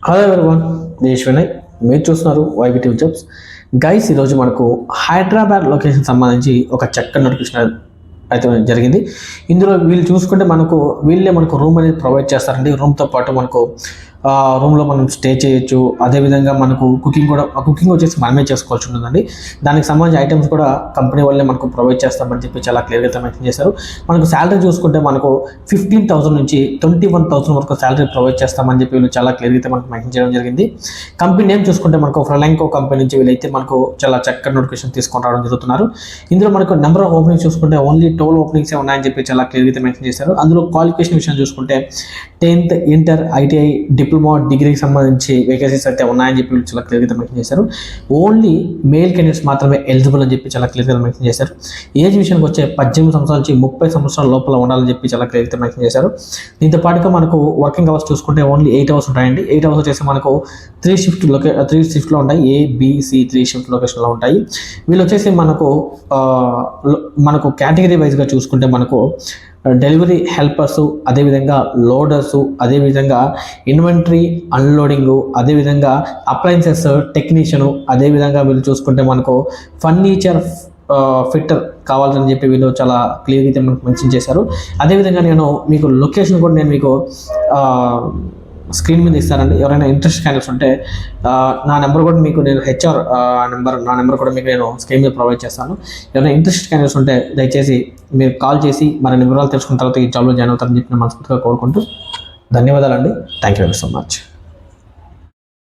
Hello everyone, నేను వినయ్. మీరు చూస్తున్నారు వైబీటీవీ జాబ్స్. గైస్, ఈరోజు మనకు హైదరాబాద్ లొకేషన్ సంబంధించి ఒక చక్కని నోటిఫికేషన్ అయితే జరిగింది. ఇందులో వీళ్ళు చూసుకుంటే వీళ్ళే మనకు రూమ్ అనేది ప్రొవైడ్ చేస్తారండి. రూమ్తో పాటు మనకు రూమ్లో మనం స్టే చేయొచ్చు. అదేవిధంగా మనకు కుకింగ్ వచ్చేసి మనమే చేసుకోవాల్సి ఉంటుందండి. దానికి సంబంధించిన ఐటమ్స్ కూడా కంపెనీ వాళ్ళే మనకు ప్రొవైడ్ చేస్తామని చెప్పి చాలా క్లియర్గా మెన్షన్ చేశారు. మనకు శాలరీ చూసుకుంటే మనకు 15,000 నుంచి 21,000 వరకు శాలరీ ప్రొవైడ్ చేస్తామని చెప్పి వీళ్ళు చాలా క్లియర్గా మనకు మెన్షన్ చేయడం జరిగింది. కంపెనీ నేమ్ చూసుకుంటే మనకు ఫ్రలెంకో కంపెనీ నుంచి వీళ్ళైతే మనకు చాలా చక్కటి నోటిఫికేషన్ తీసుకొని రావడం జరుగుతున్నారు. ఇందులో మనకు నెంబర్ ఆఫ్ ఓపెనింగ్స్ చూసుకుంటే ఓన్లీ 12 ఓపెనింగ్స్ ఉన్నాయని చెప్పి చాలా క్లియర్గా మెన్షన్ చేశారు. అందులో క్వాలిఫికేషన్ విషయం చూసుకుంటే 10th ఇంటర్ ఐటీఐ డిప్లొమా డిగ్రీకి సంబంధించి వేకెన్సీస్ అయితే ఉన్నాయని చెప్పి చాలా క్లియర్గా మెన్షన్ చేశారు. ఓన్లీ మేల్ క్యాండిడేట్స్ మాత్రమే ఎలిజిబుల్ అని చెప్పి చాలా క్లియర్గా మెన్షన్ చేశారు. ఏజ్ విషయానికి వచ్చే 18 సంవత్సరాల నుంచి 30 సంవత్సరాల లోపల ఉండాలని చెప్పి చాలా క్లియర్గా మెన్షన్ చేశారు. దీంతో పాటుగా మనకు వర్కింగ్ అవర్స్ చూసుకుంటే ఓన్లీ 8 అవర్స్ ఉంటాయండి. 8 అవర్స్ వచ్చేసి మనకు 3 షిఫ్ట్లో ఉంటాయి. ABC 3 షిఫ్ట్ లొకేషన్లో ఉంటాయి. వీళ్ళు వచ్చేసి మనకు కేటగిరీ వైజ్గా చూసుకుంటే మనకు డెలివరీ హెల్పర్సు, అదేవిధంగా లోడర్సు, అదేవిధంగా ఇన్వెంటరీ అన్లోడింగు, అదేవిధంగా అప్లయన్సెస్ టెక్నీషియను, అదేవిధంగా వీళ్ళు చూసుకుంటే మనకు ఫర్నిచర్ ఫిట్టర్ కావాలని చెప్పి వీళ్ళు చాలా క్లియర్గా మనకు మెన్షన్ చేశారు. అదేవిధంగా నేను మీకు లొకేషన్ కూడా మీకు స్క్రీన్ మీద ఇస్తానండి. ఎవరైనా ఇంట్రెస్ట్ క్యాండిడేట్స్ ఉంటే నా నెంబర్ కూడా మీకు నేను నా నెంబర్ కూడా మీకు నేను స్క్రీన్ మీద ప్రొవైడ్ చేస్తాను. ఎవరైనా ఇంట్రెస్ట్ క్యాండిడేట్స్ ఉంటే దయచేసి మీరు కాల్ చేసి మరిన్ని వివరాలు తెలుసుకున్న తర్వాత ఈ జాబ్లో జాయిన్ అవుతారని చెప్పి నేను మనస్ఫూర్తిగా కోరుకుంటూ ధన్యవాదాలండి. Thank you very so much.